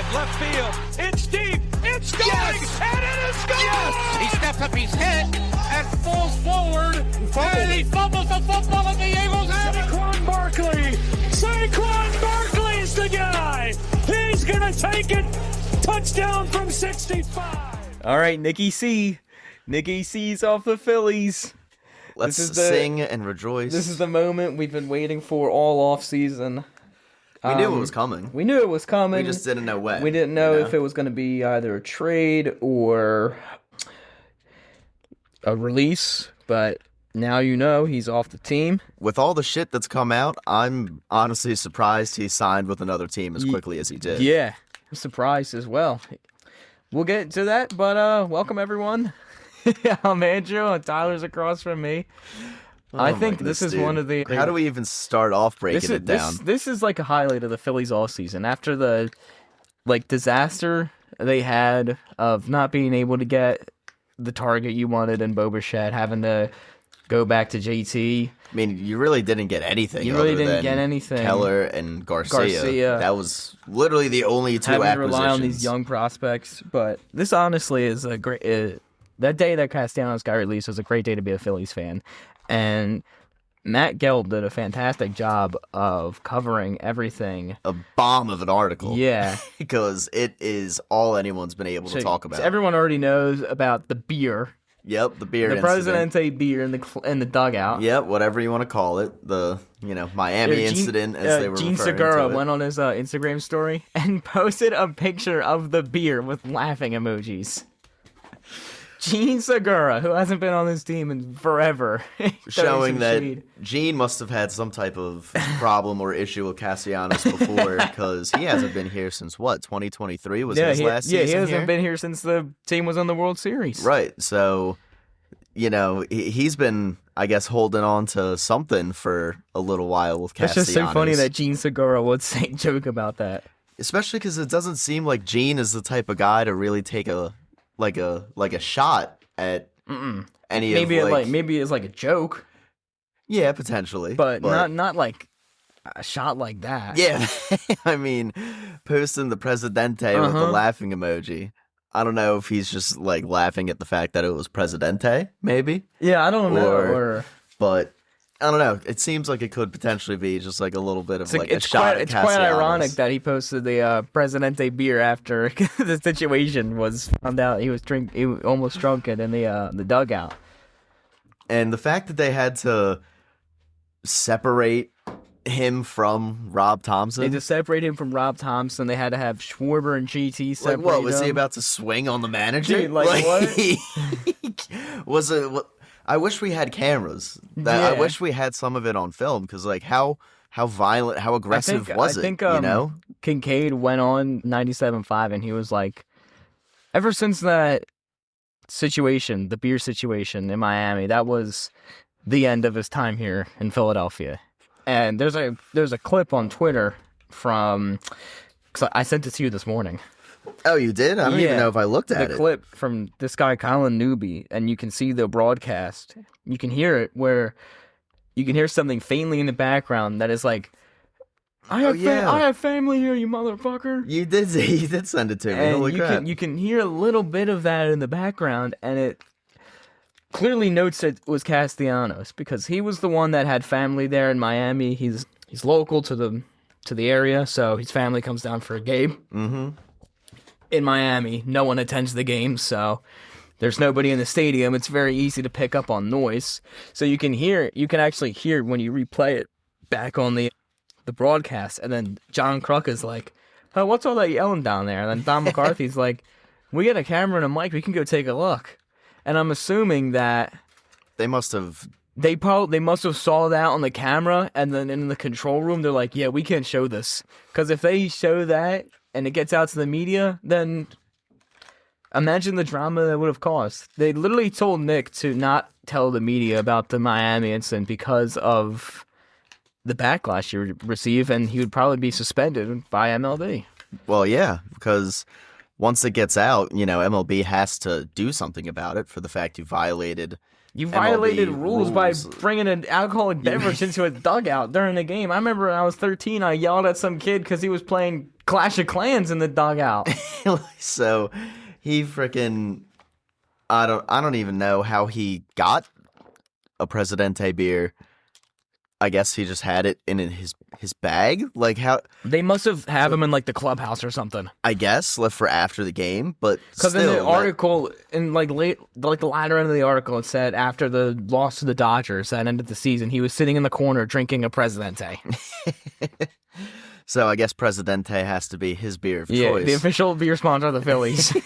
drive, left field. It's deep. It's going. Yes. And it is gone. Yes. He steps up his head and falls forward. And he fumbles the football, and the Eagles have it. Saquon Barkley's the guy. He's going to take it. Touchdown from 65. All right, Nicky C. Nicky C's off the Phillies. Let's sing and rejoice. This is the moment we've been waiting for all offseason. We knew it was coming. We knew it was coming. We just didn't know when. We didn't know if it was going to be either a trade or a release, but now you know he's off the team. With all the shit that's come out, I'm honestly surprised he signed with another team as quickly as he did. Yeah, I'm surprised as well. We'll get to that, but welcome everyone. I'm Andrew, and Tyler's across from me. I think this is one of the... How do we even start off breaking it down? This is like a highlight of the Phillies all season. After the disaster they had of not being able to get the target you wanted in Bo Bichette, having to go back to JT. I mean, you really didn't get anything. You really didn't get anything. Keller and Garcia. That was literally the only two having acquisitions. To rely on these young prospects. But this honestly is a great... that day that Castellanos got released was a great day to be a Phillies fan. And Matt Gelb did a fantastic job of covering everything. A bomb of an article. Yeah. Because it is all anyone's been able to talk about. So everyone already knows about the beer. Yep, the beer the incident. Presidente beer in the dugout. Yep, whatever you want to call it. The, Miami incident, as they were Gene referring Segura to it. went on his Instagram story and posted a picture of the beer with laughing emojis. Gene Segura, who hasn't been on this team in forever. Showing that Gene must have had some type of problem or issue with Castellanos before, because he hasn't been here since, 2023 was his last season. Yeah, he hasn't been here since the team was on the World Series. Right, so, he's been, I guess, holding on to something for a little while with Castellanos. It's just so funny that Gene Segura would joke about that. Especially because it doesn't seem like Gene is the type of guy to really take a shot at any maybe of maybe it's like a joke. Yeah, potentially, but not like a shot like that. Yeah, I mean, posting the Presidente with the laughing emoji. I don't know if he's just laughing at the fact that it was Presidente, maybe. Yeah, I don't know. But I don't know. It seems like it could potentially be just a little bit of a shot. It's quite ironic that he posted the Presidente beer after the situation was found out. He almost drunk it in the dugout. And the fact that they had to separate him from Rob Thompson. They had to separate him from Rob Thompson. They had to have Schwarber and GT separate. What was he about to swing on the manager? Dude, what? Was it? I wish we had cameras. I wish we had some of it on film, because how violent, how aggressive was it? I think Kincaid went on 97.5, and he was like, ever since that situation, the beer situation in Miami, that was the end of his time here in Philadelphia. And there's a clip on Twitter from, because I sent it to you this morning. Oh, you did? I don't even know if I looked at it. The clip from this guy, Colin Newby, and you can see the broadcast. You can hear it where you can hear something faintly in the background that is like, I have family here, you motherfucker. You did send it to me. And Holy crap. You can hear a little bit of that in the background, and it clearly notes that it was Castellanos, because he was the one that had family there in Miami. He's local to the area, so his family comes down for a game. Mm-hmm. In Miami, no one attends the game, so there's nobody in the stadium. It's very easy to pick up on noise. So you can actually hear when you replay it back on the broadcast. And then John Kruk is like, oh, what's all that yelling down there? And then Don McCarthy's like, we got a camera and a mic. We can go take a look. And I'm assuming that they must have saw that on the camera, and then in the control room, they're like, yeah, we can't show this. Because if they show that and it gets out to the media, then imagine the drama that would have caused. They literally told Nick to not tell the media about the Miami incident because of the backlash he would receive, and he would probably be suspended by MLB. Well, yeah, because once it gets out, MLB has to do something about it for the fact you violated You violated MLB rules by bringing an alcoholic beverage into a dugout during the game. I remember when I was 13, I yelled at some kid because he was playing Clash of Clans in the dugout. So he freaking, I don't even know how he got a Presidente beer. I guess he just had it in his bag. Like how they must have him in like the clubhouse or something. I guess left for after the game, but because in the article, in like the latter end of the article, it said after the loss to the Dodgers that ended the season, he was sitting in the corner drinking a Presidente. So I guess Presidente has to be his beer of choice. The official beer sponsor of the Phillies.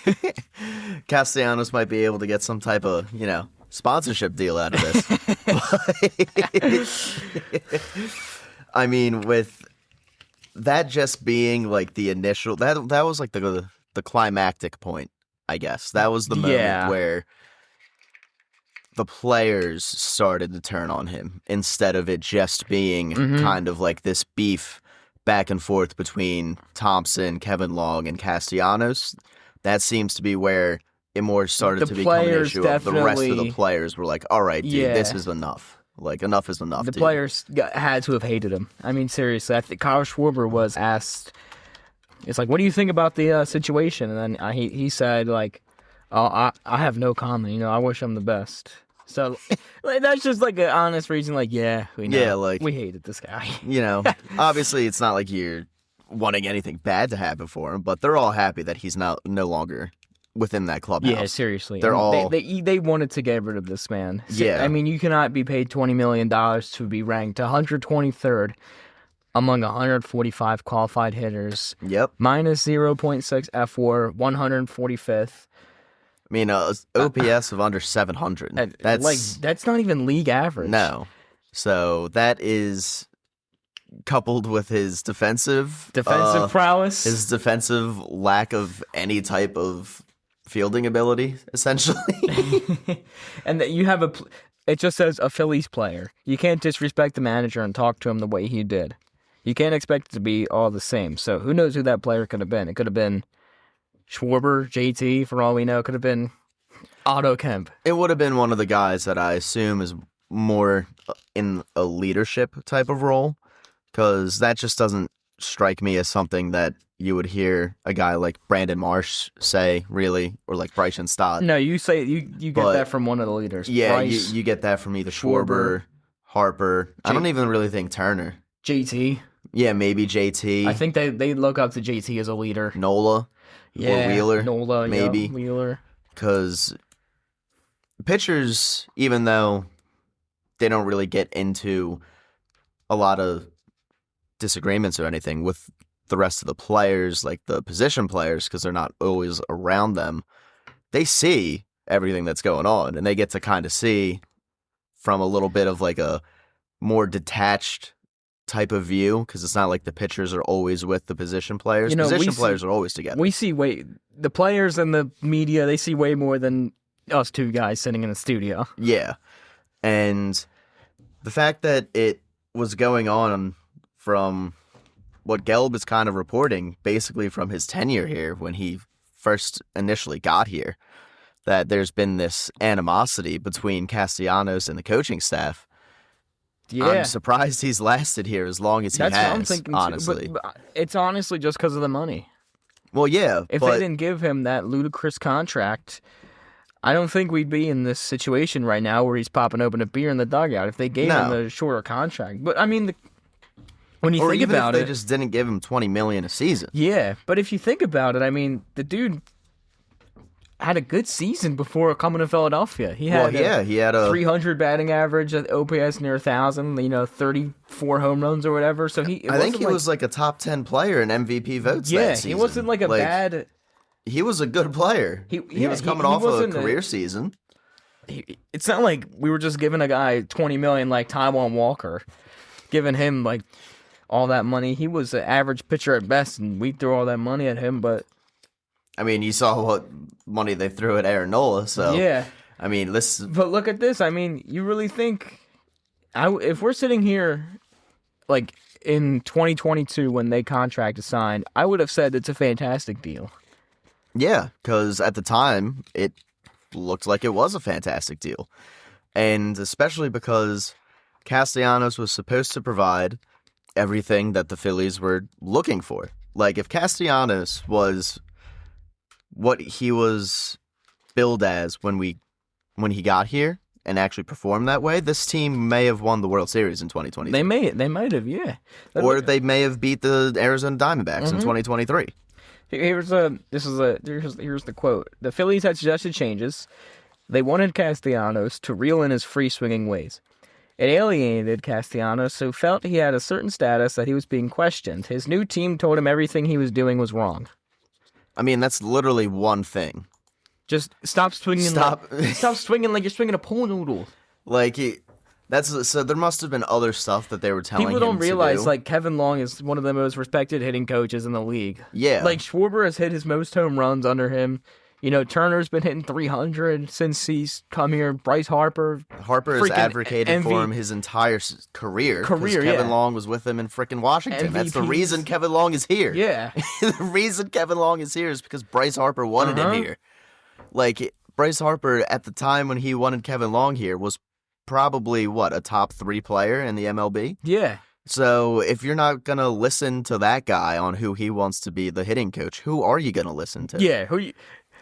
Castellanos might be able to get some type of, sponsorship deal out of this. I mean, with that just being like the initial, that was like the climactic point, I guess. That was the moment where the players started to turn on him instead of it just being kind of like this beef back and forth between Thompson, Kevin Long, and Castellanos. That seems to be where it more started to become an issue of the rest of the players were like, all right, dude, this is enough. Like, enough is enough, The dude. players had to have hated him. I mean, seriously. I think Kyle Schwarber was asked, it's like, what do you think about the situation? And then he said, like, oh, I have no comment. I wish him the best. So like, that's just like an honest reason, like, we know. Yeah, like, we hated this guy. Obviously it's not like you're wanting anything bad to happen for him, but they're all happy that he's no longer within that clubhouse. Yeah, seriously. They're all... They wanted to get rid of this man. Yeah. I mean, you cannot be paid $20 million to be ranked 123rd among 145 qualified hitters. Yep. Minus 0.6 F4, 145th. I mean, OPS of under 700. That's not even league average. No. So that is coupled with his defensive prowess, his defensive lack of any type of fielding ability, essentially. And that you have it just says a Phillies player. You can't disrespect the manager and talk to him the way he did. You can't expect it to be all the same. So who knows who that player could have been? It could have been Schwarber, JT, for all we know. It could have been Otto Kemp. It would have been one of the guys that I assume is more in a leadership type of role, because that just doesn't strike me as something that you would hear a guy like Brandon Marsh say, really, or like Bryson Stott. No, you say you get that from one of the leaders. Yeah, you get that from either Schwarber, Harper. I don't even really think Turner. JT. Yeah, maybe JT. I think they look up to JT as a leader. Nola. Yeah, or Wheeler. Nola, maybe. Yeah, Wheeler. Because pitchers, even though they don't really get into a lot of disagreements or anything with the rest of the players, like the position players, because they're not always around them, they see everything that's going on, and they get to kind of see from a little bit of like a more detached type of view, because it's not like the pitchers are always with the position players. Position players are always together. We see the players and the media, they see way more than us two guys sitting in the studio. Yeah. And the fact that it was going on from what Gelb is kind of reporting, basically from his tenure here when he first initially got here, that there's been this animosity between Castellanos and the coaching staff. Yeah. I'm surprised he's lasted here as long as he has, what I'm thinking honestly. Too, but it's honestly just because of the money. Well, yeah. If they didn't give him that ludicrous contract, I don't think we'd be in this situation right now where he's popping open a beer in the dugout if they gave him the shorter contract. But, I mean, when you think about it... they just didn't give him $20 million a season. Yeah, but if you think about it, I mean, the dude had a good season before coming to Philadelphia. He had a 300 batting average, OPS near 1,000, 34 home runs or whatever. So I think he was like a top 10 player in MVP votes that season. Yeah, he wasn't like a bad... He was a good player. He was coming off a career season. It's not like we were just giving a guy $20 million like Taijuan Walker, giving him like all that money. He was an average pitcher at best, and we threw all that money at him, but... I mean, you saw what money they threw at Aaron Nola, so... Yeah. I mean, But look at this. I mean, you really think... if we're sitting here, like, in 2022 when they contract is signed, I would have said it's a fantastic deal. Yeah, because at the time, it looked like it was a fantastic deal. And especially because Castellanos was supposed to provide everything that the Phillies were looking for. Like, if Castellanos was what he was billed as when he got here and actually performed that way, this team may have won the World Series in 2020. They might have, yeah. Or they may have beat the Arizona Diamondbacks in 2023. Here's the quote. The Phillies had suggested changes. They wanted Castellanos to reel in his free-swinging ways. It alienated Castellanos, who felt he had a certain status that he was being questioned. His new team told him everything he was doing was wrong. I mean, that's literally one thing. Just stop swinging. Stop swinging like you're swinging a pool noodle. So there must have been other stuff that they were telling him to do. People don't realize, like, Kevin Long is one of the most respected hitting coaches in the league. Yeah. Like, Schwarber has hit his most home runs under him. You know, Turner's been hitting 300 since he's come here. Bryce Harper has advocated for him his entire career. Kevin Long was with him in frickin' Washington. MVPs. That's the reason Kevin Long is here. Yeah. The reason Kevin Long is here is because Bryce Harper wanted him here. Like, Bryce Harper, at the time when he wanted Kevin Long here, was probably, a top 3 player in the MLB? Yeah. So if you're not going to listen to that guy on who he wants to be the hitting coach, who are you going to listen to? Yeah,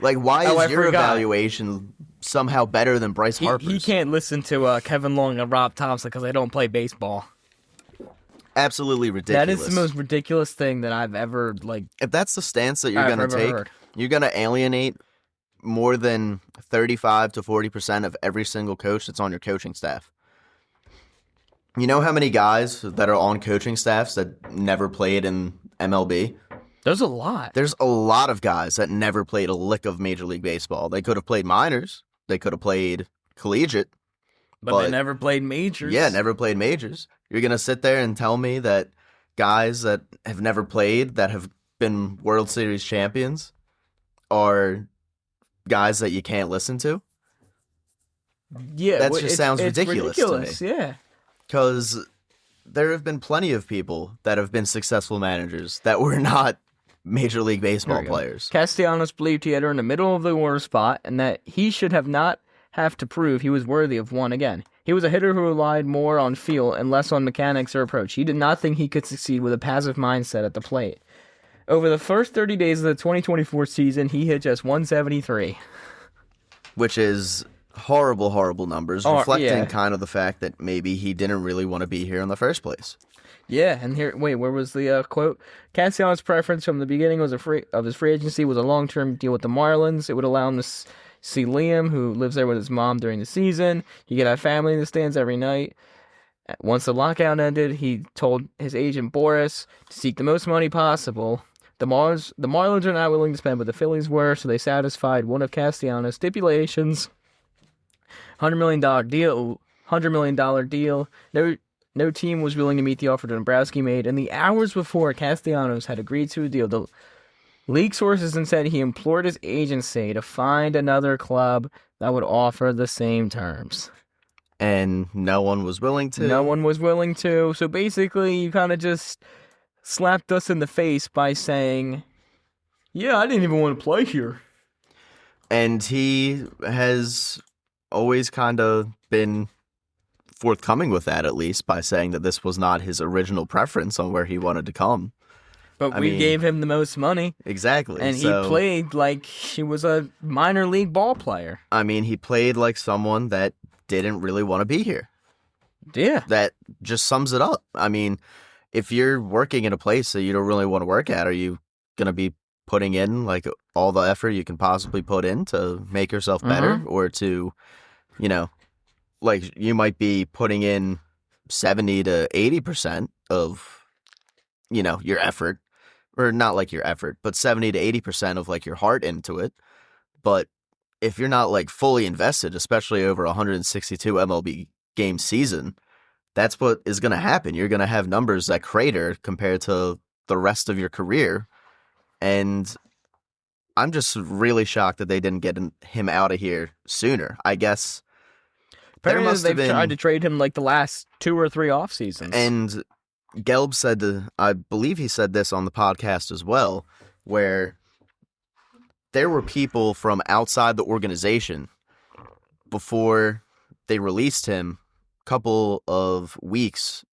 Like, why is your evaluation somehow better than Bryce Harper's? He can't listen to Kevin Long and Rob Thompson because they don't play baseball. Absolutely ridiculous. That is the most ridiculous thing that I've ever, If that's the stance that you're going to take, you're going to alienate more than 35 to 40% of every single coach that's on your coaching staff. You know how many guys that are on coaching staffs that never played in MLB? There's a lot. There's a lot of guys that never played a lick of Major League Baseball. They could have played minors. They could have played collegiate. But they never played majors. Yeah, never played majors. You're going to sit there and tell me that guys that have never played, that have been World Series champions, are guys that you can't listen to? Yeah. That just sounds ridiculous to me. Yeah. Because there have been plenty of people that have been successful managers that were not Major League Baseball players. Castellanos believed he had earned the middle of the order spot and that he should not have to prove he was worthy of one again. He was a hitter who relied more on feel and less on mechanics or approach. He did not think he could succeed with a passive mindset at the plate. Over the first 30 days of the 2024 season, he hit just 173. Which is horrible, horrible numbers, reflecting kind of the fact that maybe he didn't really want to be here in the first place. Yeah, and where was the quote? Castellanos' preference from the beginning of his free agency was a long-term deal with the Marlins. It would allow him to see Liam, who lives there with his mom during the season. He could have family in the stands every night. Once the lockout ended, he told his agent Boris to seek the most money possible. The Marlins are not willing to spend what the Phillies were, so they satisfied one of Castellanos' stipulations. $100 million deal. No team was willing to meet the offer Dombrowski made, and the hours before Castellanos had agreed to a deal, the league sources then said he implored his agency to find another club that would offer the same terms. And no one was willing to? No one was willing to. So basically, you kind of just slapped us in the face by saying, yeah, I didn't even want to play here. And he has always kind of been forthcoming with that, at least, by saying that this was not his original preference on where he wanted to come. But we gave him the most money. Exactly. And he played like he was a minor league ball player. I mean, he played like someone that didn't really want to be here. Yeah. That just sums it up. I mean, if you're working in a place that you don't really want to work at, are you going to be putting in like all the effort you can possibly put in to make yourself better, or to, like you might be putting in 70 to 80% of, your effort, or not like your effort, but 70 to 80% of like your heart into it. But if you're not like fully invested, especially over a 162 MLB game season, that's what is going to happen. You're going to have numbers that crater compared to the rest of your career. And I'm just really shocked that they didn't get him out of here sooner. I guess apparently they've tried to trade him like the last 2 or 3 off seasons. And Gelb said, I believe he said this on the podcast as well, where there were people from outside the organization before they released him a couple of weeks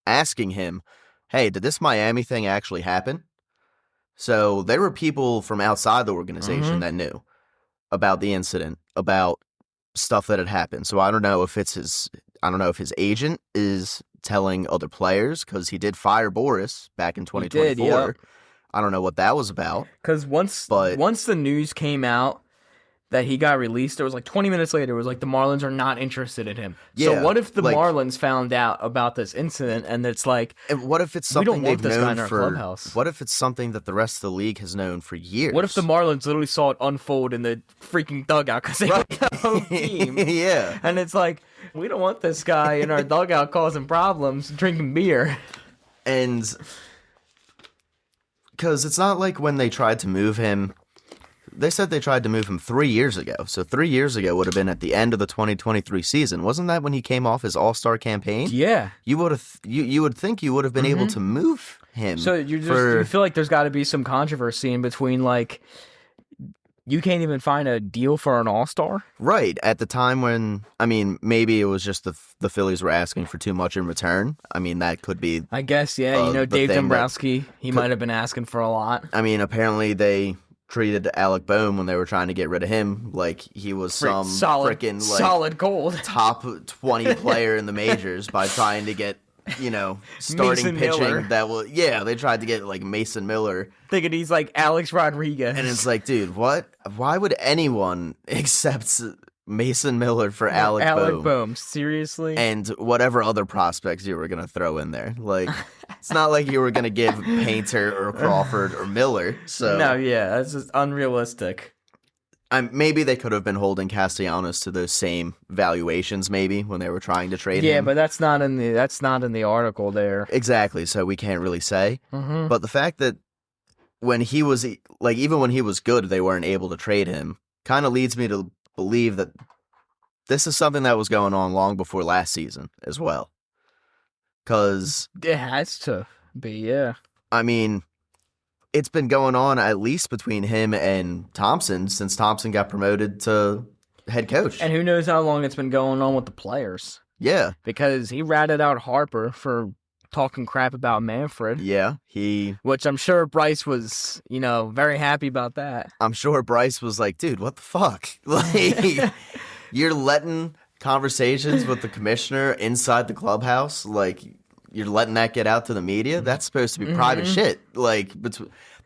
asking him, hey, did this Miami thing actually happen? So there were people from outside the organization that knew about the incident, about stuff that had happened. So I don't know if his agent is telling other players, because he did fire Boris back in 2024. He did, yep. I don't know what that was about. Because once the news came out that he got released, it was like 20 minutes later, it was like the Marlins are not interested in him. Yeah, so what if the Marlins found out about this incident and it's like, and what if it's we something don't want they've this guy known in our for clubhouse? What if it's something that the rest of the league has known for years? What if the Marlins literally saw it unfold in the freaking dugout because they were the home team? Yeah. And it's like, we don't want this guy in our dugout causing problems, drinking beer. And because it's not like when they tried to move him, they said they tried to move him 3 years ago. So 3 years ago would have been at the end of the 2023 season. Wasn't that when he came off his All-Star campaign? Yeah. You would have you would think you would have been able to move him. So you feel like there's got to be some controversy in between, like, you can't even find a deal for an All-Star? Right. At the time when, I mean, maybe it was just the Phillies were asking for too much in return. I mean, that could be... I guess, yeah. Dave Dombrowski, he might have been asking for a lot. I mean, apparently they treated Alec Boehm when they were trying to get rid of him like he was some freaking solid gold top 20 player in the majors by trying to get, starting Mason pitching Miller. They tried to get like Mason Miller, thinking he's like Alex Rodriguez, and it's like, dude, what? Why would anyone accept Mason Miller for Alec Boehm? Seriously? And whatever other prospects you were gonna throw in there, like, it's not like you were gonna give Painter or Crawford or Miller. So no, yeah, that's just unrealistic. Maybe they could have been holding Castellanos to those same valuations, maybe when they were trying to trade him. Yeah, but that's not in the article there. Exactly. So we can't really say. Mm-hmm. But the fact that when he was even when he was good, they weren't able to trade him, kind of leads me to believe that this is something that was going on long before last season as well. Because it has to be, yeah. I mean, it's been going on at least between him and Thompson since Thompson got promoted to head coach. And who knows how long it's been going on with the players. Yeah. Because he ratted out Harper for talking crap about Manfred. Yeah, which I'm sure Bryce was, very happy about that. I'm sure Bryce was like, dude, what the fuck? Like, you're letting conversations with the commissioner inside the clubhouse, like, you're letting that get out to the media? That's supposed to be private shit. Like,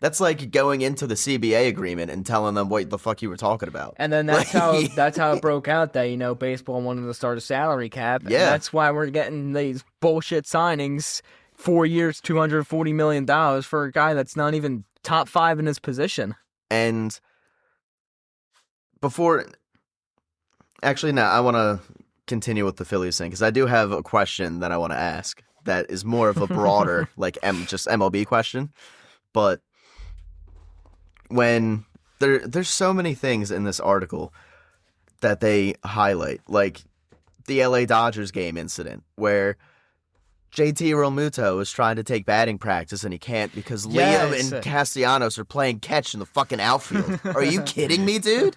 that's like going into the CBA agreement and telling them what the fuck you were talking about. And then that's how it broke out that, baseball wanted to start a salary cap. And yeah. That's why we're getting these bullshit signings, 4 years, $240 million for a guy that's not even top 5 in his position. And actually, no, I want to continue with the Phillies thing because I do have a question that I want to ask that is more of a broader, just MLB question. But when there's so many things in this article that they highlight, like the LA Dodgers game incident where JT Realmuto is trying to take batting practice and he can't because Liam and Castellanos are playing catch in the fucking outfield. Are you kidding me, dude?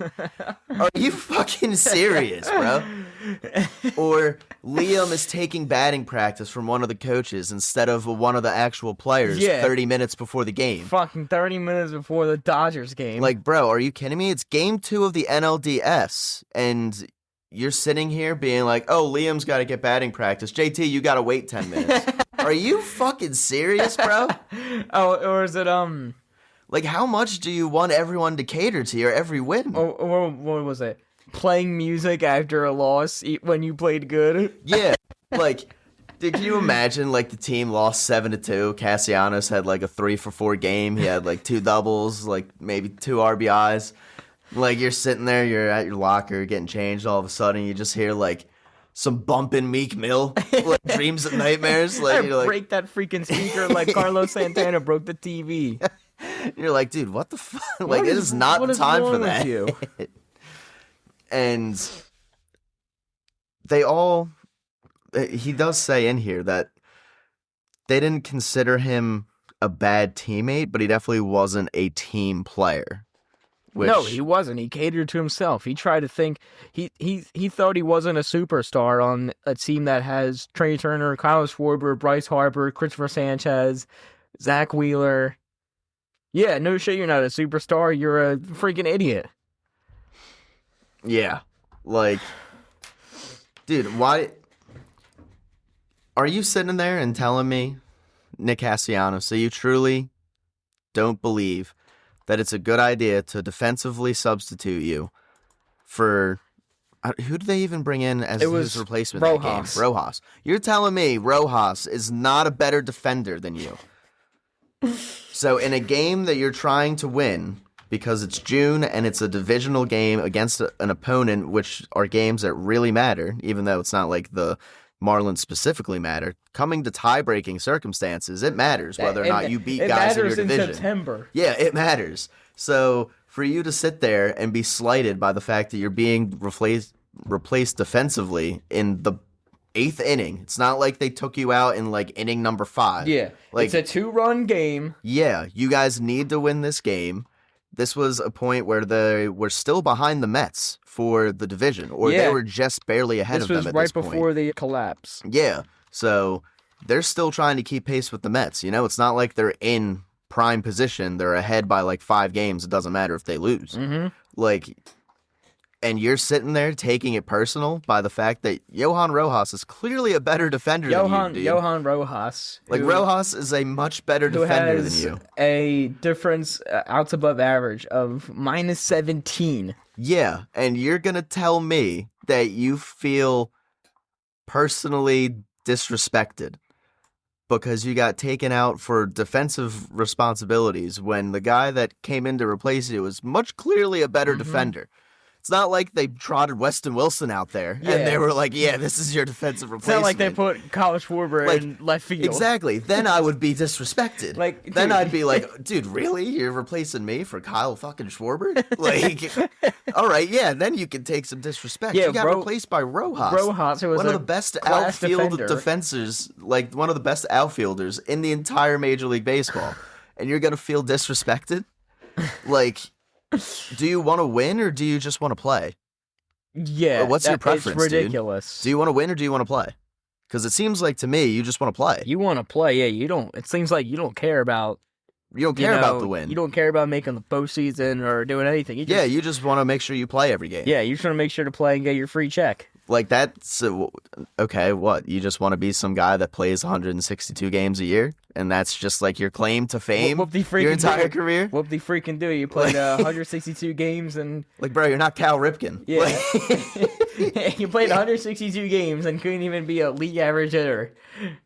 Are you fucking serious, bro? Or Liam is taking batting practice from one of the coaches instead of one of the actual players 30 minutes before the game. Fucking 30 minutes before the Dodgers game. Like, bro, are you kidding me? It's game 2 of the NLDS, and you're sitting here being like, oh, Liam's got to get batting practice. JT, you got to wait 10 minutes. Are you fucking serious, bro? Oh, or is it, like, how much do you want everyone to cater to your every win? Or what was it? Playing music after a loss when you played good? Yeah. Like, can you imagine, like, the team lost 7-2. Castellanos had, like, a 3-for-4 game. He had, like, 2 doubles, like, maybe 2 RBIs. Like, you're sitting there, you're at your locker, getting changed, all of a sudden you just hear, like, some bumping Meek Mill, like, Dreams and Nightmares. Like, you're like, break that freaking speaker like Carlos Santana broke the TV. You're like, dude, what the fuck? Like, it is not the time for that. You? And he does say in here that they didn't consider him a bad teammate, but he definitely wasn't a team player. No, he wasn't. He catered to himself. He tried to think. He thought he wasn't a superstar on a team that has Trey Turner, Kyle Schwarber, Bryce Harper, Christopher Sanchez, Zach Wheeler. Yeah, no shit, you're not a superstar. You're a freaking idiot. Yeah. Like, dude, why are you sitting there and telling me, Nick Castellanos, so you truly don't believe that it's a good idea to defensively substitute you for who did they even bring in as his replacement? Rojas. That game? Rojas. You're telling me Rojas is not a better defender than you. So in a game that you're trying to win, because it's June and it's a divisional game against an opponent, which are games that really matter, even though it's not like the Marlins specifically matter, coming to tie-breaking circumstances, it matters whether or not you beat guys in your division. It matters in September. Yeah, it matters. So for you to sit there and be slighted by the fact that you're being replaced defensively in the 8th inning, it's not like they took you out in like inning number 5. Yeah, like, it's a 2-run game. Yeah, you guys need to win this game. This was a point where they were still behind the Mets for the division, or they were just barely ahead of them at this point. This was right before the collapse. Yeah, so they're still trying to keep pace with the Mets. You know, it's not like they're in prime position. They're ahead by like 5 games. It doesn't matter if they lose. Mm-hmm. Like, and you're sitting there taking it personal by the fact that Johan Rojas is clearly a better defender than you, dude. Johan Rojas. Like, Rojas is a much better defender than you. A difference outs above average of -17. Yeah, and you're going to tell me that you feel personally disrespected because you got taken out for defensive responsibilities when the guy that came in to replace you was much clearly a better defender. It's not like they trotted Weston Wilson out there and they were like, yeah, this is your defensive replacement. It's not like they put Kyle Schwarber in left field. Exactly. Then I would be disrespected. Then I'd be like, dude, really? You're replacing me for Kyle fucking Schwarber? Like, all right, yeah, then you can take some disrespect. Yeah, you got replaced by Rojas. Rojas, who was one of the best outfield defenders, like one of the best outfielders in the entire Major League Baseball. And you're going to feel disrespected? Like, do you want to win or do you just want to play? Yeah. What's your preference, it's ridiculous. Dude? Do you want to win or do you want to play? Because it seems like to me you just want to play. You want to play, yeah. You don't. It seems like you don't care about. You don't care about the win. You don't care about making the postseason or doing anything. You just want to make sure you play every game. Yeah, you just want to make sure to play and get your free check. Like that's okay. What, you just want to be some guy that plays 162 games a year, and that's just like your claim to fame your entire career? Whoop de freaking do. You played 162 games and like, bro, you're not Cal Ripken. Yeah, you played 162 games and couldn't even be a league average hitter.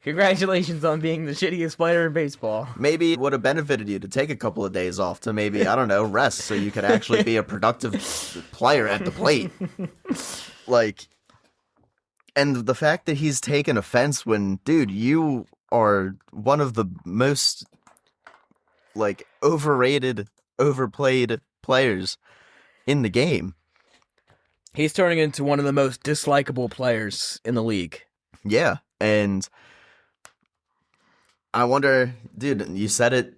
Congratulations on being the shittiest player in baseball. Maybe it would have benefited you to take a couple of days off to maybe, I don't know, rest so you could actually be a productive player at the plate. Like. And the fact that he's taken offense when, dude, you are one of the most, like, overrated, overplayed players in the game. He's turning into one of the most dislikable players in the league. Yeah, and I wonder, dude, you said it,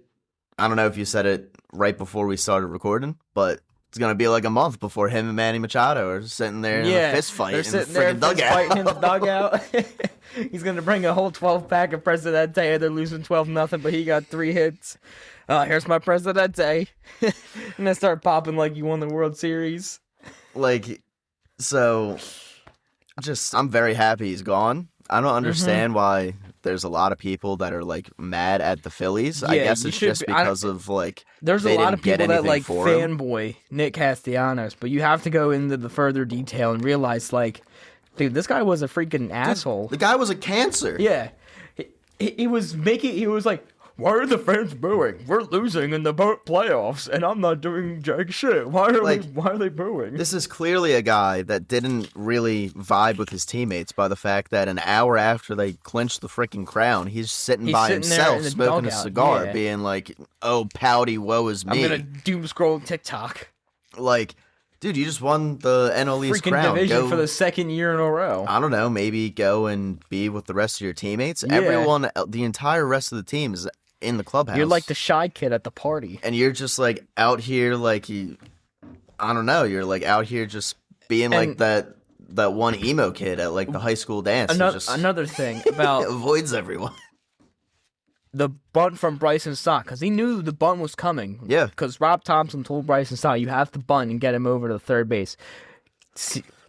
I don't know if you said it right before we started recording, but it's going to be like a month before him and Manny Machado are sitting there in a fist fight in the freaking dugout. Fighting in the dugout. He's going to bring a whole 12-pack of Presidente. They're losing 12-0, but he got 3 hits. Here's my Presidente. And then start popping like you won the World Series. Like, so, I'm very happy he's gone. I don't understand why there's a lot of people that are, like, mad at the Phillies. Yeah, I guess it's just because of, like, there's a lot of people that, like, fanboy Nick Castellanos, but you have to go into the further detail and realize, like, dude, this guy was a freaking asshole. The guy was a cancer. Yeah. He was like, why are the fans booing? We're losing in the playoffs, and I'm not doing jack shit. Why are they booing? This is clearly a guy that didn't really vibe with his teammates by the fact that an hour after they clinched the freaking crown, he's sitting by himself smoking a cigar, being like, oh, pouty, woe is me. I'm gonna doom scroll TikTok. Like, dude, you just won the NL East crown. Division for the 2nd year in a row. I don't know, maybe go and be with the rest of your teammates. Yeah. Everyone, the entire rest of the team is in the clubhouse. You're like the shy kid at the party. And you're just like out here like you I don't know. You're like out here just being like that one emo kid at like the high school dance. Another thing about avoids everyone. The bunt from Bryson Stott, because he knew the bunt was coming. Yeah. Because Rob Thompson told Bryson Stott, you have to bunt and get him over to third base.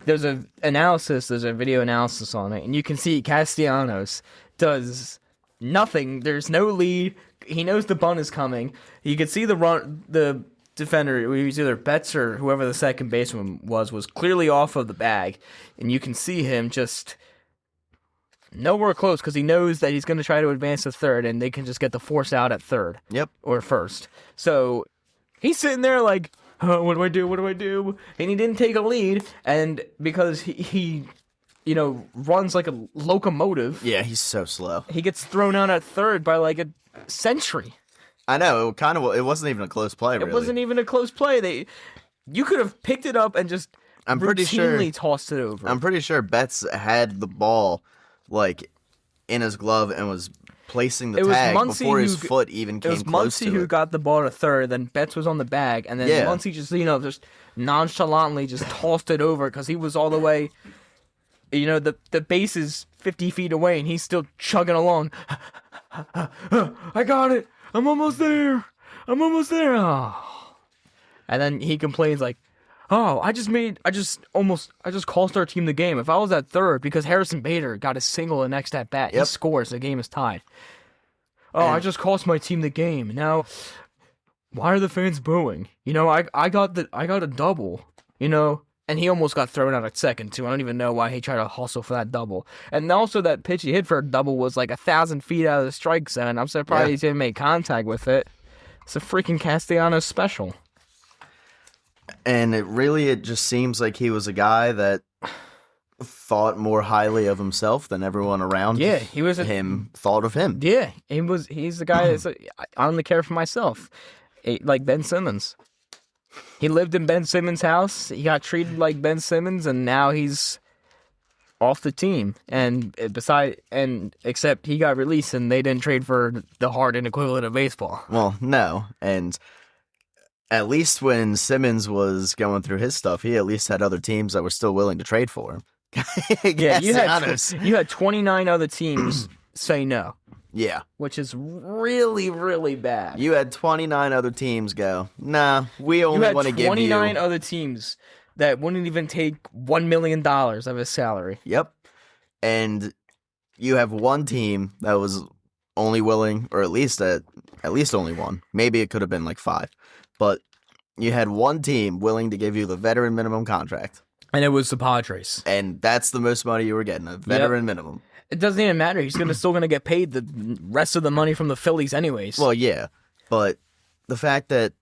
There's a video analysis on it, and you can see Castellanos does nothing. There's no lead. He knows the bunt is coming. You can see the defender, it was either Betts or whoever the second baseman was clearly off of the bag, and you can see him just nowhere close because he knows that he's going to try to advance to third, and they can just get the force out at third. Yep. Or first. So he's sitting there like, oh, what do I do? What do I do? And he didn't take a lead, and because he runs like a locomotive. Yeah, he's so slow. He gets thrown out at third by like a century. I know, it wasn't even a close play, really. It wasn't even a close play. You could have picked it up and just routinely tossed it over. I'm pretty sure Betts had the ball like in his glove and was placing the tag before his foot even came close to it. It was Muncy who got the ball to third, then Betts was on the bag, and then Muncy just nonchalantly just tossed it over because he was all the way, the base is 50 feet away and he's still chugging along. I got it. I'm almost there. Oh. And then he complains like, oh, I just cost our team the game. If I was at third, because Harrison Bader got a single the next at bat, he scores, the game is tied. Oh, I just cost my team the game. Now, why are the fans booing? I got a double, and he almost got thrown out at second too. I don't even know why he tried to hustle for that double. And also that pitch he hit for a double was like 1,000 feet out of the strike zone. I'm surprised he didn't make contact with it. It's a freaking Castellanos special. And it just seems like he was a guy that thought more highly of himself than everyone around him thought of him. Yeah, he's the guy that's I only care for myself. Like Ben Simmons. He lived in Ben Simmons' house. He got treated like Ben Simmons, and now he's off the team. And except he got released, and they didn't trade for the hardened equivalent of baseball. Well, no, and at least when Simmons was going through his stuff, he at least had other teams that were still willing to trade for him. Yeah, you had 29 other teams say no. Yeah. Which is really, really bad. You had 29 other teams go, nah, we only want to give you... 29 other teams that wouldn't even take $1 million of his salary. Yep. And you have one team that was only willing, or at least only one. Maybe it could have been like 5. But you had one team willing to give you the veteran minimum contract. And it was the Padres. And that's the most money you were getting, a veteran minimum. It doesn't even matter. He's still going to get paid the rest of the money from the Phillies anyways. Well, yeah. But the fact that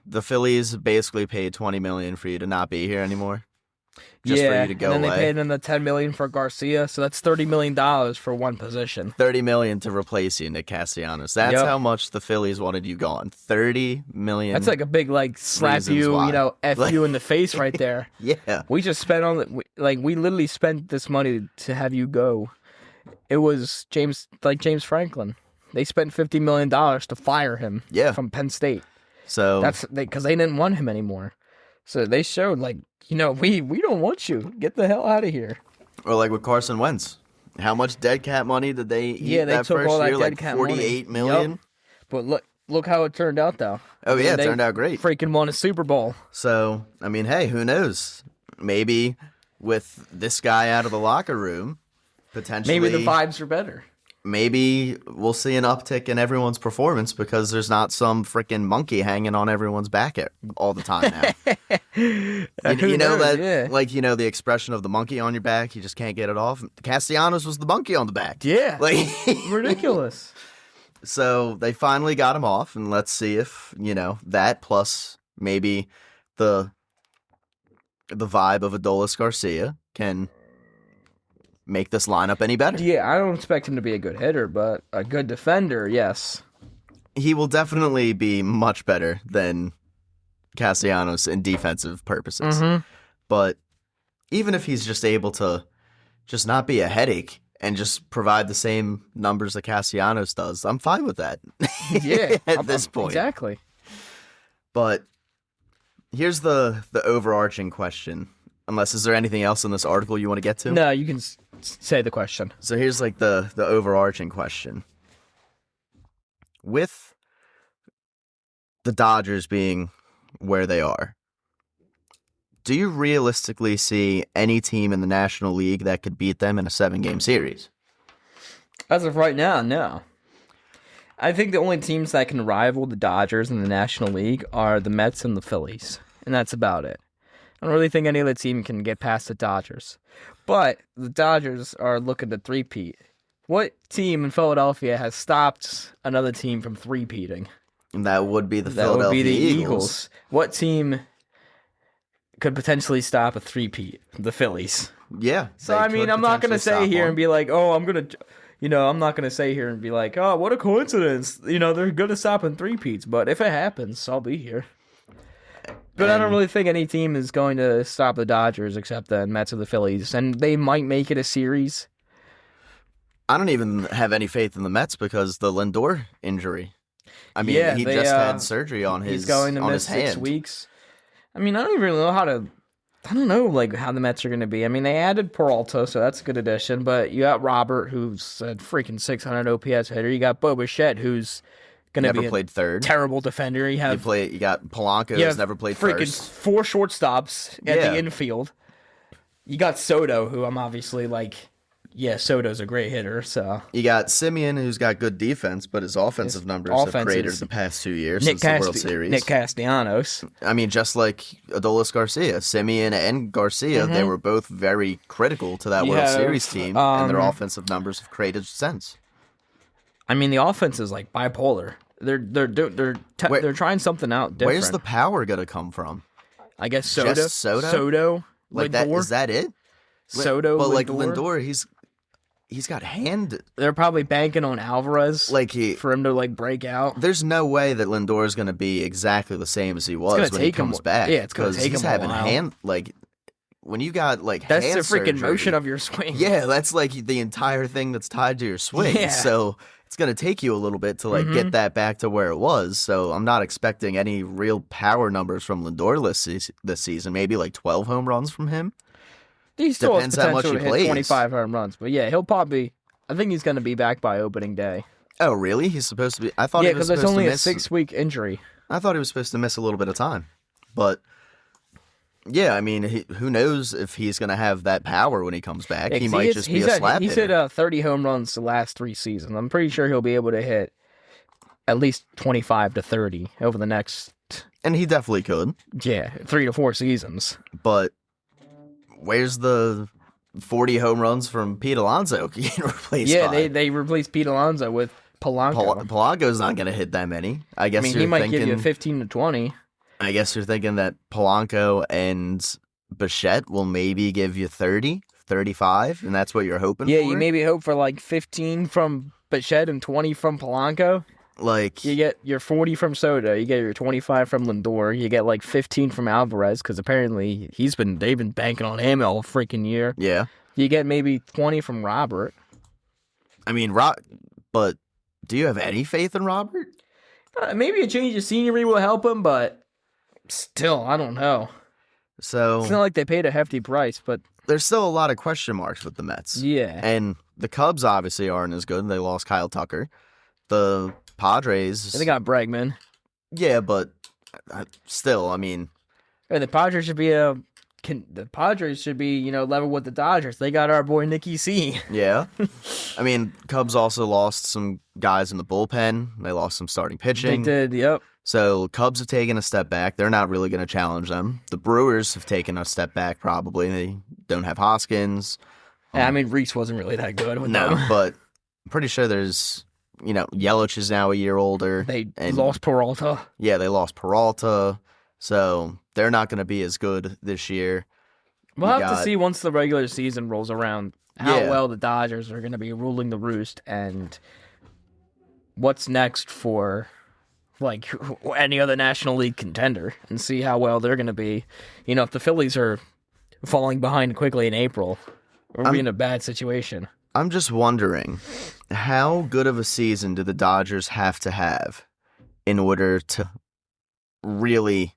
the Phillies basically paid $20 million for you to not be here anymore. Just for you to go away. And then they paid him the $10 million for Garcia, so that's $30 million for one position. $30 million to replace you, Nick Castellanos. That's how much the Phillies wanted you gone. $30 million. That's like a big slap you, F you in the face right there. Yeah. We just spent we literally spent this money to have you go. It was James Franklin. They spent $50 million to fire him from Penn State. So that's because they didn't want him anymore. So they showed we don't want you. Get the hell out of here. Or like with Carson Wentz. How much dead cap money did they eat they that took first all that year? Dead cap $48 money. million? Yep. But look how it turned out though. Oh yeah, it turned out great. Freaking won a Super Bowl. So, I mean, hey, who knows? Maybe with this guy out of the locker room, potentially maybe the vibes are better. Maybe we'll see an uptick in everyone's performance because there's not some freaking monkey hanging on everyone's back all the time now. you know that, the expression of the monkey on your back, you just can't get it off. Castellanos was the monkey on the back. Yeah, ridiculous. So they finally got him off, and let's see if that plus maybe the vibe of Adolis Garcia can make this lineup any better. Yeah, I don't expect him to be a good hitter, but a good defender, yes. He will definitely be much better than Castellanos in defensive purposes. Mm-hmm. But even if he's just able to just not be a headache and just provide the same numbers that Castellanos does, I'm fine with that. Yeah, at this point. Exactly. But Here's the overarching question. Unless, is there anything else in this article you want to get to? No, you can say the question. So here's like the overarching question. With the Dodgers being where they are, do you realistically see any team in the National League that could beat them in a 7-game series? As of right now, no. I think the only teams that can rival the Dodgers in the National League are the Mets and the Phillies, and that's about it. I don't really think any other team can get past the Dodgers. But the Dodgers are looking to three-peat. What team in Philadelphia has stopped another team from three-peating? And that would be the That would be Philadelphia the Eagles. What team could potentially stop a three-peat? The Phillies. Yeah. So, I mean, I'm not going to say here and be like, oh, I'm going to... I'm not going to say here and be like, oh, what a coincidence. They're going to stop in three-peats. But if it happens, I'll be here. But I don't really think any team is going to stop the Dodgers except the Mets or the Phillies. And they might make it a series. I don't even have any faith in the Mets because the Lindor injury. I mean, Yeah, he they, just had surgery on his He's going to on miss his hand. 6 weeks. I mean, I don't even really know how to... I don't know, how the Mets are going to be. I mean, they added Peralta, so that's a good addition. But you got Robert, who's a freaking 600 OPS hitter. You got Bo Bichette, who's going to be Never played third. terrible defender. You got Polanco, who's never played freaking first. 4 shortstops at the infield. You got Soto, who I'm obviously Soto's a great hitter. So You got Simeon, who's got good defense, but his offensive numbers have cratered the past 2 years since the World Series. Nick Castellanos. I mean, just like Adolis Garcia, Simeon and Garcia, they were both very critical to that World Series team, and their offensive numbers have cratered since. I mean, the offense is bipolar. They're trying something out different. Where's the power gonna come from? I guess Soto. Just Soto? Soto. Like Lindor. that? Is that it? Soto. But Lindor. Lindor, he's got hand. They're probably banking on Alvarez for him to break out. There's no way that Lindor is gonna be exactly the same as he was when he comes back. Yeah, it's gonna take him he's a having while. hand when you got that's hand the freaking surgery, motion of your swing. Yeah, that's the entire thing that's tied to your swing. Yeah. So it's going to take you a little bit to get that back to where it was. So I'm not expecting any real power numbers from Lindor this season. Maybe 12 home runs from him. He still Depends has how much potential he to plays. hit 25 home runs. But yeah, he'll probably... I think he's going to be back by opening day. Oh, really? He's supposed to be... I thought Yeah, he was because it's supposed only to a miss... 6-week injury. I thought he was supposed to miss a little bit of time. But... yeah, I mean, who knows if he's going to have that power when he comes back. Yeah, he might just be a slap He's hitter. hit 30 home runs the last 3 seasons. I'm pretty sure he'll be able to hit at least 25 to 30 over the next... And he definitely could. 3 to 4 seasons. But where's the 40 home runs from Pete Alonso getting replaced by? They replaced Pete Alonso with Polanco. Polanco's not going to hit that many. I guess he might give you 15 to 20. I guess you're thinking that Polanco and Bichette will maybe give you 30, 35, and that's what you're hoping for? Yeah, you maybe hope for 15 from Bichette and 20 from Polanco. You get your 40 from Soto, you get your 25 from Lindor, you get 15 from Alvarez, because apparently they've been banking on him all freaking year. Yeah. You get maybe 20 from Robert. I mean, but do you have any faith in Robert? Maybe a change of scenery will help him, but still, I don't know. So it's not like they paid a hefty price, but there's still a lot of question marks with the Mets. Yeah. And the Cubs obviously aren't as good. They lost Kyle Tucker. The Padres... they got Bregman. Yeah, but still, I mean... The Padres should be level with the Dodgers. They got our boy Nicky C. Yeah. I mean, Cubs also lost some guys in the bullpen. They lost some starting pitching. They did, yep. So Cubs have taken a step back. They're not really going to challenge them. The Brewers have taken a step back probably. They don't have Hoskins. I mean, Reese wasn't really that good with them. But I'm pretty sure there's... Yelich is now a year older. They lost Peralta. Yeah, they lost Peralta. So they're not going to be as good this year. We'll have to see once the regular season rolls around how well the Dodgers are going to be ruling the roost and what's next for any other National League contender and see how well they're going to be. If the Phillies are falling behind quickly in April, we'll be in a bad situation. I'm just wondering, how good of a season do the Dodgers have to have in order to really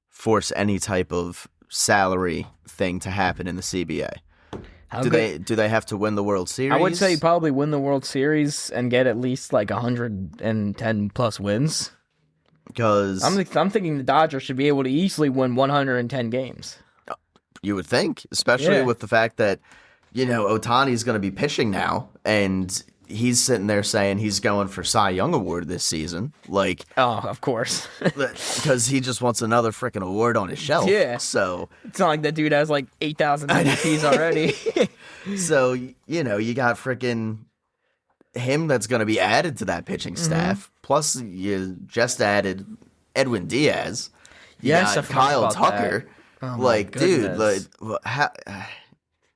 force any type of salary thing to happen in the CBA? Do they have to win the World Series? I would say probably win the World Series and get at least like 110 plus wins. Because I'm thinking the Dodgers should be able to easily win 110 games. You would think, especially with the fact that, Ohtani's going to be pitching now, and he's sitting there saying he's going for Cy Young Award this season. Like, oh, of course. Because he just wants another freaking award on his shelf. Yeah. So it's not like that dude has like 8,000 MVPs already. So, you got freaking him that's going to be added to that pitching staff. Plus, you just added Edwin Diaz. You got Kyle Tucker. Oh like, dude, like,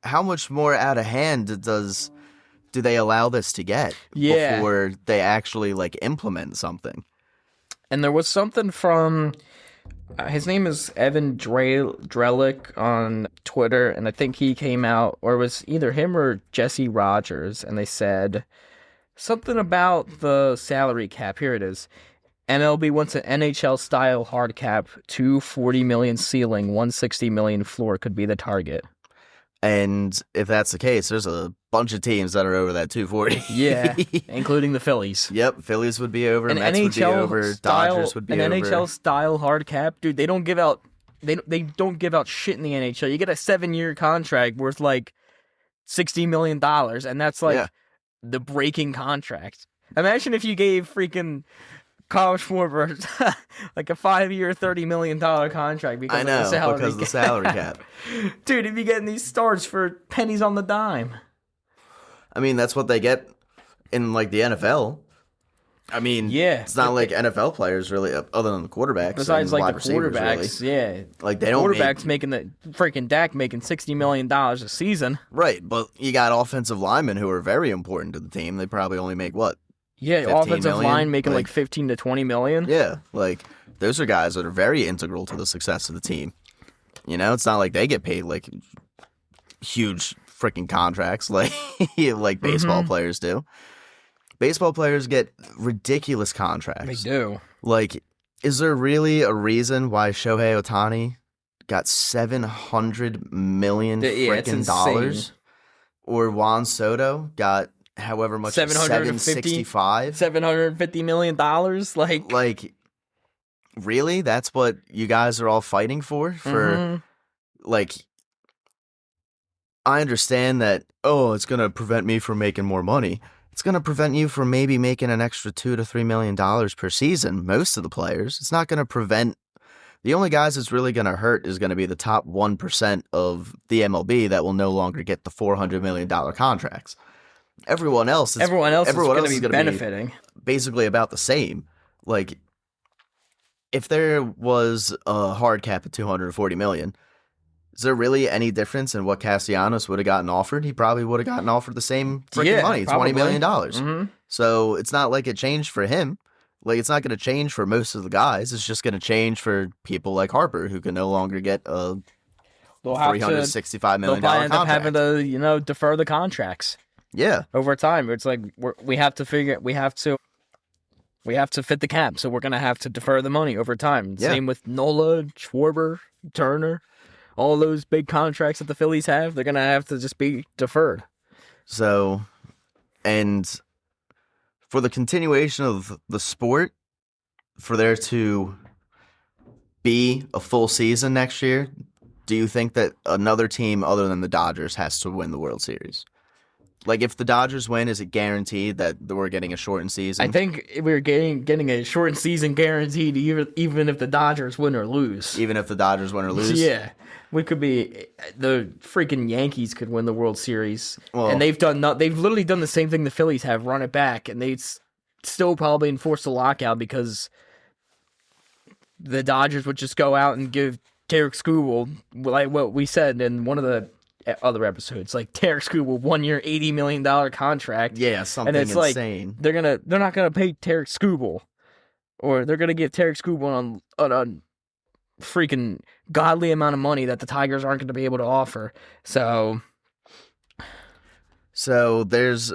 how much more out of hand do they allow this to get before they actually like implement something? And there was something from his name is Evan Drellick on Twitter, and I think he came out, or it was either him or Jesse Rogers, and they said something about the salary cap. Here it is. MLB wants an NHL-style hard cap, $240 million ceiling, $160 million floor could be the target. And if that's the case, there's a bunch of teams that are over that 240. Yeah, including the Phillies. Yep, Phillies would be over, Mets would be over, Dodgers would be over. An NHL-style hard cap, dude, they don't give out they don't give out shit in the NHL. You get a 7-year contract worth like $60 million, and that's like the breaking contract. Imagine if you gave freaking Kyle Schwarber like a 5-year, $30 million contract because of the salary cap. Dude, he'd be getting these starts for pennies on the dime. I mean, that's what they get in like the NFL. I mean, it's not like NFL players really, other than the quarterbacks. Besides like the really. quarterbacks, like they don't. Quarterbacks making the freaking Dak making $60 million a season. Right, but you got offensive linemen who are very important to the team. They probably only make what? Yeah, offensive line making like 15 to 20 million. Yeah, like those are guys that are very integral to the success of the team. It's not like they get paid like huge freaking contracts like like baseball players do. Baseball players get ridiculous contracts. They do. Like, is there really a reason why Shohei Ohtani got $700 million freaking dollars? Or Juan Soto got however much, $750 million. Like, really? That's what you guys are all fighting for? Like, I understand that, it's going to prevent me from making more money. It's going to prevent you from maybe making an extra $2 to $3 million per season, most of the players. It's not going to prevent... The only guys it's really going to hurt is going to be the top 1% of the MLB that will no longer get the $400 million contracts. Everyone else is going to be benefiting. Basically about the same. Like, if there was a hard cap at $240 million, is there really any difference in what Castellanos would have gotten offered? He probably would have gotten offered the same freaking money, $20 million. So it's not like it changed for him. Like, it's not going to change for most of the guys. It's just going to change for people like Harper, who can no longer get a $365 million contract. They'll end up having to, defer the contracts. Yeah. Over time. It's like we have to fit the cap, so we're going to have to defer the money over time. Yeah. Same with Nola, Schwarber, Turner. All those big contracts that the Phillies have, they're going to have to just be deferred. So, and for the continuation of the sport, for there to be a full season next year, do you think that another team other than the Dodgers has to win the World Series? Like, if the Dodgers win, is it guaranteed that we're getting a shortened season? I think we're getting a shortened season guaranteed even if the Dodgers win or lose. Even if the Dodgers win or lose? Yeah. We could be... The freaking Yankees could win the World Series. Well, and they've literally done the same thing the Phillies have, run it back, and they'd still probably enforce a lockout because the Dodgers would just go out and give Tarek Skubal, like what we said in one of the other episodes, like Tarek Skubal, 1 year, $80 million contract. Yeah, something and it's insane. Like, they're not gonna pay Tarek Skubal, or they're gonna give Tarek Skubal on freaking godly amount of money that the Tigers aren't going to be able to offer. So there was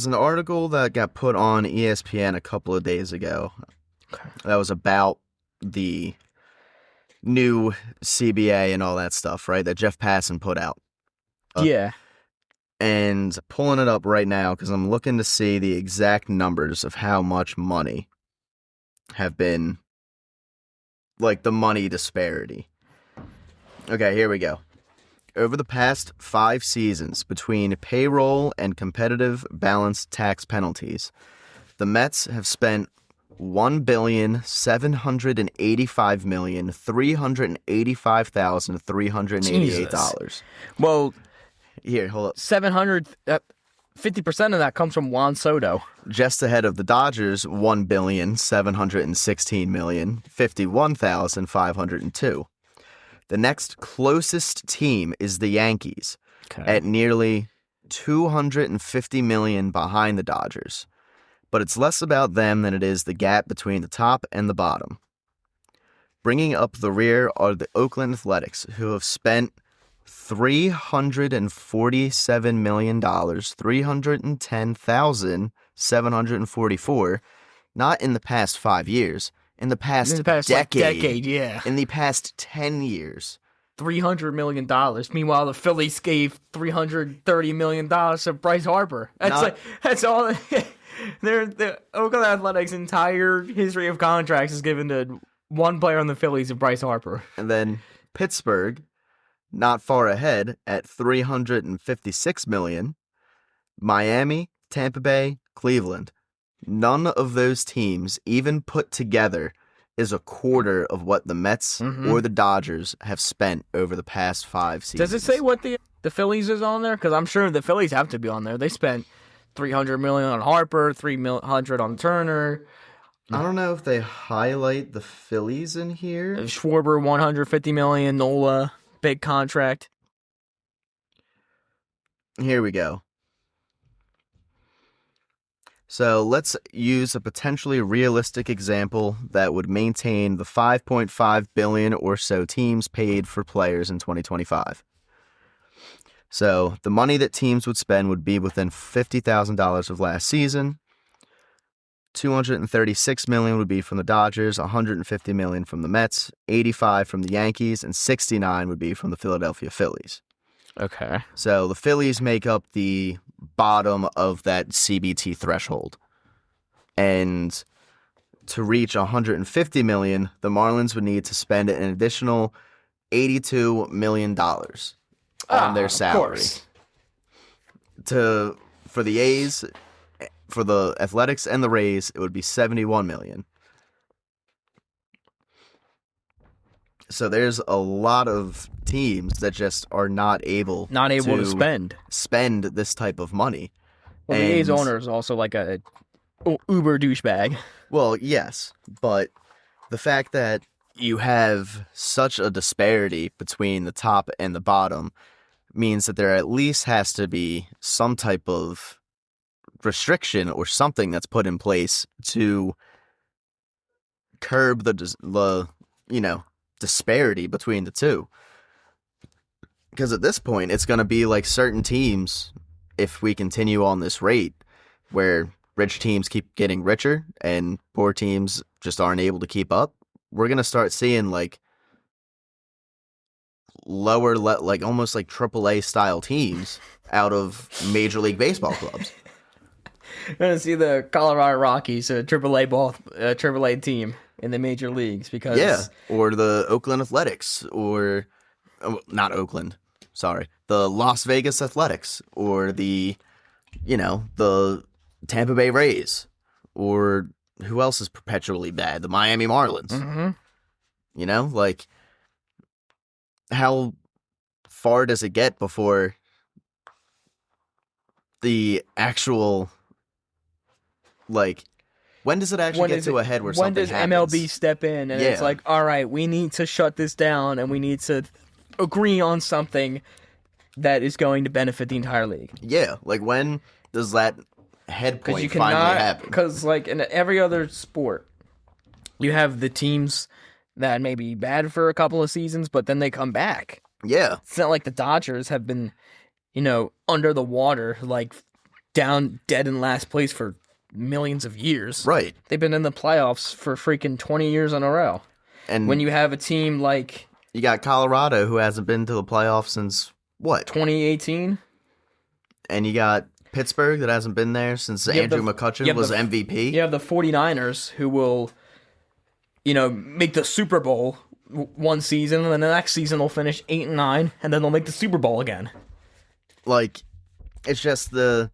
an article that got put on ESPN a couple of days ago that was about the new CBA and all that stuff, right? That Jeff Passan put out. Yeah. And pulling it up right now because I'm looking to see the exact numbers of how much money have been, like the money disparity. Okay, here we go. Over the past 5 seasons, between payroll and competitive balanced tax penalties, the Mets have spent $1,785,385,388. Well, here, hold up. 50% of that comes from Juan Soto. Just ahead of the Dodgers, $1,716,051,502. The next closest team is the Yankees at nearly $250 million behind the Dodgers. But it's less about them than it is the gap between the top and the bottom. Bringing up the rear are the Oakland Athletics, who have spent $347 million, $310,744, not in the past 5 years, in the past decade. Like, decade, yeah. In the past 10 years. $300 million. Meanwhile, the Phillies gave $330 million to Bryce Harper. That's all. The Oakland Athletics' entire history of contracts is given to one player on the Phillies, of Bryce Harper. And then Pittsburgh, not far ahead at $356 million. Miami, Tampa Bay, Cleveland. None of those teams, even put together, is a quarter of what the Mets or the Dodgers have spent over the past 5 seasons. Does it say what the Phillies is on there? Because I'm sure the Phillies have to be on there. They spent $300 million on Harper, $300 on Turner. I don't know if they highlight the Phillies in here. Schwarber, $150 million. Nola, big contract. Here we go. So let's use a potentially realistic example that would maintain the 5.5 billion or so teams paid for players in 2025. So the money that teams would spend would be within $50,000 of last season. $236 million would be from the Dodgers, $150 million from the Mets, $85 from the Yankees, and $69 would be from the Philadelphia Phillies. Okay. So the Phillies make up the bottom of that CBT threshold. And to reach $150 million, the Marlins would need to spend an additional $82 million on their salary. For the A's, for the Athletics and the Rays, it would be $71 million. So there's a lot of teams that just are not able to spend this type of money. Well, the A's owner is also like a uber douchebag. Well, yes, but the fact that you have such a disparity between the top and the bottom means that there at least has to be some type of restriction or something that's put in place to curb the disparity between the two. Because at this point, it's going to be like certain teams, if we continue on this rate, where rich teams keep getting richer and poor teams just aren't able to keep up, we're going to start seeing like lower, like almost like AAA style teams out of Major League Baseball clubs. We're going to see the Colorado Rockies, a AAA team in the major leagues, because or the Oakland Athletics, or not Oakland, sorry, the Las Vegas Athletics, or the Tampa Bay Rays, or who else is perpetually bad? The Miami Marlins. Like, how far does it get before the actual, like, when does it actually get to a head where something happens? When does MLB step in and it's like, all right, we need to shut this down and we need to agree on something that is going to benefit the entire league? Yeah, like when does that head point finally happen? Because like in every other sport, you have the teams that may be bad for a couple of seasons, but then they come back. Yeah. It's not like the Dodgers have been, under the water, like down dead in last place for millions of years. Right. They've been in the playoffs for freaking 20 years in a row. And when you have a team like you got Colorado, who hasn't been to the playoffs since, what? 2018? And you got Pittsburgh that hasn't been there since Andrew McCutchen was MVP. You have the 49ers who will, make the Super Bowl one season, and then the next season they'll finish 8-9, and then they'll make the Super Bowl again. Like, it's just the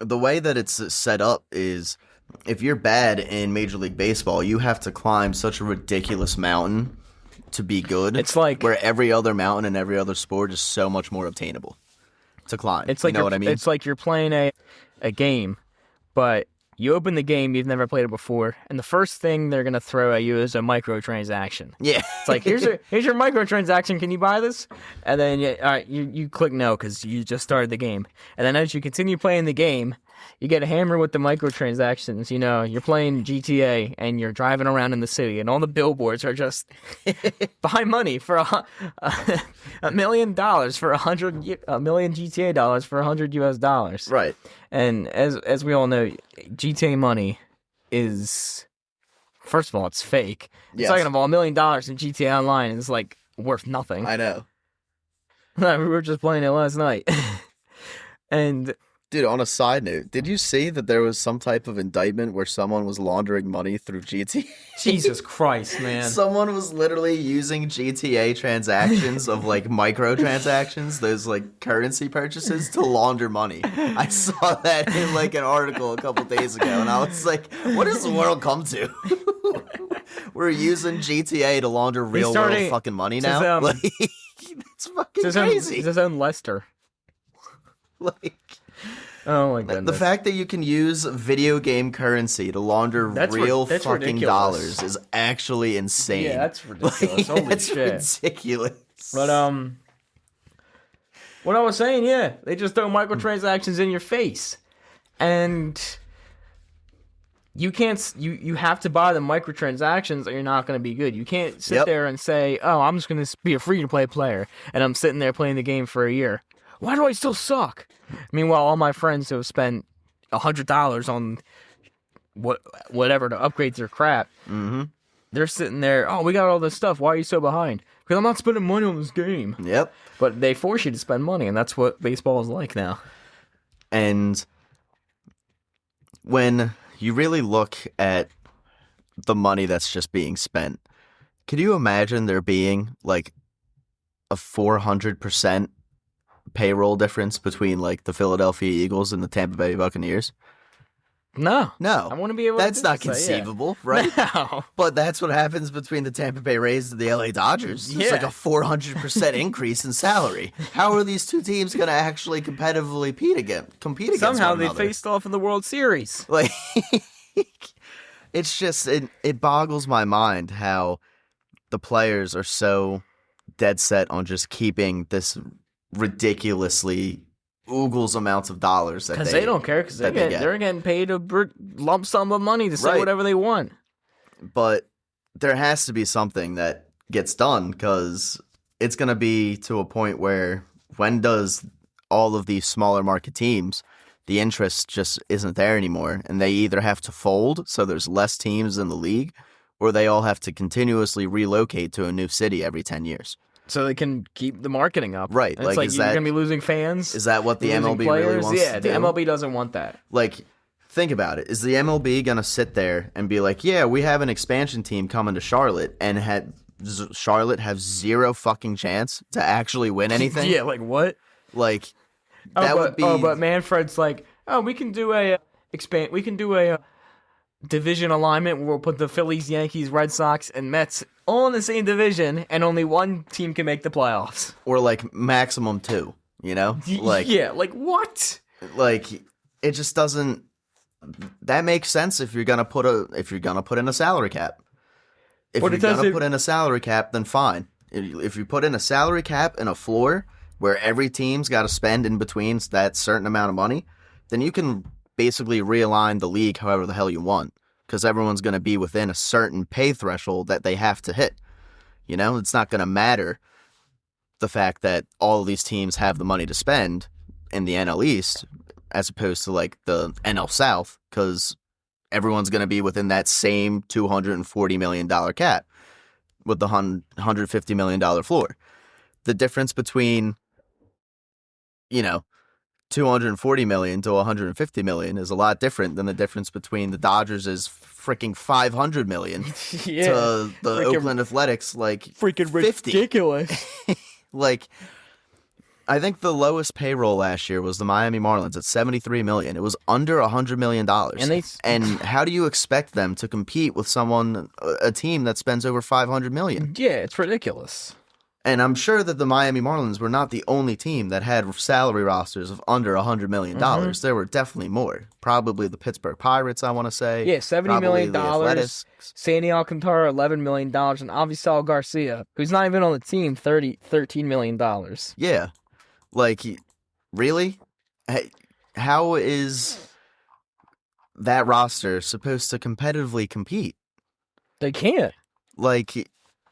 way that it's set up is, if you're bad in Major League Baseball, you have to climb such a ridiculous mountain to be good. It's like where every other mountain in every other sport is so much more obtainable to climb. It's like, you know what I mean? It's like you're playing a game, but you open the game, you've never played it before, and the first thing they're gonna throw at you is a microtransaction. Yeah, it's like here's your microtransaction. Can you buy this? And then you click no because you just started the game. And then as you continue playing the game, you get hammered with the microtransactions. You're playing GTA and you're driving around in the city, and all the billboards are just buy money for $1 million for $100 million GTA dollars for $100 US. Right. And as we all know, GTA money is, first of all, it's fake. Yes. Second of all, $1 million in GTA Online is like worth nothing. I know. We were just playing it last night, and. Dude, on a side note, did you see that there was some type of indictment where someone was laundering money through GTA? Jesus Christ, man. Someone was literally using GTA transactions of, like, microtransactions, those, like, currency purchases, to launder money. I saw that in, like, an article a couple days ago, and I was like, what does the world come to? We're using GTA to launder real-world fucking money now? It's fucking crazy. It's his own Lester. Like... Oh my goodness. The fact that you can use video game currency to launder real fucking ridiculous. Dollars is actually insane. Yeah, that's ridiculous. Holy shit. Ridiculous. But what I was saying, yeah, they just throw microtransactions in your face. And you can't you have to buy the microtransactions or you're not going to be good. You can't sit there and say, "Oh, I'm just going to be a free-to-play player," and I'm sitting there playing the game for a year. Why do I still suck? Meanwhile, all my friends who have spent $100 on whatever to upgrade their crap, they're sitting there, oh, we got all this stuff. Why are you so behind? Because I'm not spending money on this game. Yep. But they force you to spend money, and that's what baseball is like now. And when you really look at the money that's just being spent, could you imagine there being like a 400% payroll difference between like the Philadelphia Eagles and the Tampa Bay Buccaneers? No. I want to be able that's to not conceivable, right? No. But that's what happens between the Tampa Bay Rays and the LA Dodgers. It's like a 400% increase in salary. How are these two teams going to actually competitively compete against Somehow one another? they faced off in the World Series. Like, it's just, it boggles my mind how the players are so dead set on just keeping this ridiculously oogles amounts of dollars that because they don't care because they're getting paid a lump sum of money to say whatever they want. But there has to be something that gets done because it's going to be to a point where when does all of these smaller market teams, the interest just isn't there anymore, and they either have to fold so there's less teams in the league, or they all have to continuously relocate to a new city every 10 years. So they can keep the marketing up. Right. It's like you're going to be losing fans. Is that what the MLB really wants to do? Yeah, the MLB doesn't want that. Like, think about it. Is the MLB going to sit there and be like, yeah, we have an expansion team coming to Charlotte, and Charlotte have zero fucking chance to actually win anything? Yeah, like what? Like, that would be... Oh, but Manfred's like, we can do a division alignment where we'll put the Phillies, Yankees, Red Sox, and Mets all in the same division, and only one team can make the playoffs. Or like maximum 2, you know? Like, yeah, like what? Like, it just doesn't. That makes sense if you're gonna put in a salary cap. If you're gonna put in a salary cap, then fine. If you put in a salary cap and a floor where every team's got to spend in between that certain amount of money, then you can basically realign the league however the hell you want, because everyone's going to be within a certain pay threshold that they have to hit. You know, it's not going to matter the fact that all of these teams have the money to spend in the NL East as opposed to like the NL South, because everyone's going to be within that same $240 million cap with the $150 million floor. The difference between, $240 million to $150 million is a lot different than the difference between the Dodgers' freaking $500 million to the Oakland Athletics, freaking 50. ridiculous. I think the lowest payroll last year was the Miami Marlins at $73 million. It was under $100 million. And how do you expect them to compete with a team that spends over $500 million? Yeah, it's ridiculous. And I'm sure that the Miami Marlins were not the only team that had salary rosters of under $100 million. Mm-hmm. There were definitely more. Probably the Pittsburgh Pirates, I want to say. Yeah, $70 million. Sandy Alcantara, $11 million. And Avisal Garcia, who's not even on the team, $13 million. Yeah. Really? How is that roster supposed to competitively compete? They can't.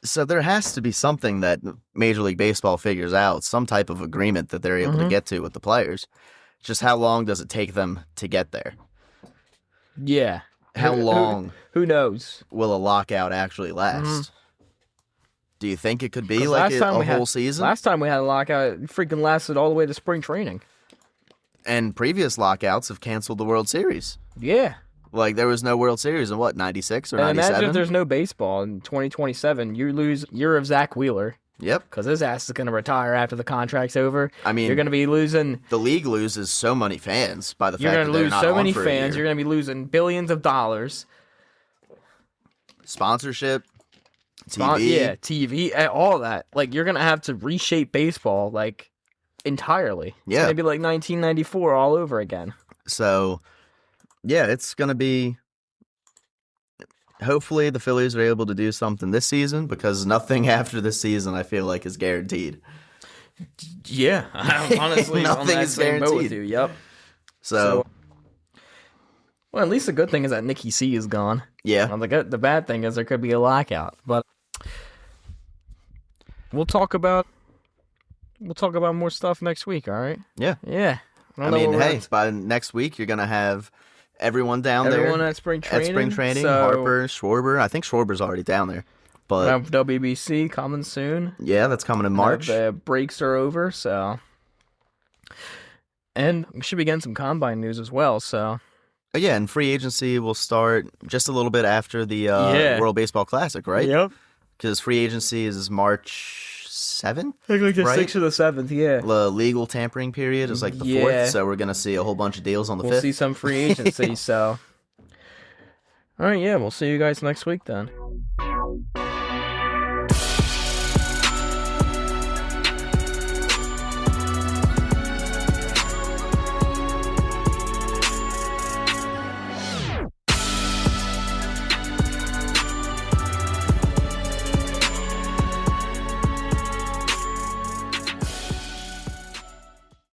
So there has to be something that Major League Baseball figures out, some type of agreement that they're able to get to with the players. Just how long does it take them to get there? Yeah. How long? Who knows? Will a lockout actually last? Mm-hmm. Do you think it could be a whole season? Last time we had a lockout, it freaking lasted all the way to spring training. And previous lockouts have canceled the World Series. Yeah. There was no World Series in, 96 or 97? Imagine if there's no baseball in 2027. You lose year of Zach Wheeler. Yep. Because his ass is going to retire after the contract's over. I mean, you're going to be losing... The league loses so many fans by the fact that You're going to lose so many fans. You're going to be losing billions of dollars. Sponsorship, TV. TV, all that. You're going to have to reshape baseball, entirely. It's going to be like 1994 all over again. So... yeah, it's going to be... Hopefully the Phillies are able to do something this season, because nothing after this season I feel like is guaranteed. Yeah, honestly, nothing is guaranteed. With you. Yep. So, well, at least the good thing is that Nicky C is gone. Yeah. Well, the bad thing is there could be a lockout, but we'll talk about more stuff next week. All right? Yeah. Yeah. I mean, hey, by next week you're gonna have everyone down there. Everyone at spring training. So, Harper, Schwarber. I think Schwarber's already down there. But WBC coming soon. Yeah, that's coming in March. The breaks are over, so. And we should be getting some combine news as well, so. Yeah, and free agency will start just a little bit after the World Baseball Classic, right? Yep. Because free agency is March 7th? I think the 6th or the 7th, yeah. The legal tampering period is the 4th, so we're going to see a whole bunch of deals on the 5th. We'll see some free agency, so. All right, yeah, we'll see you guys next week then.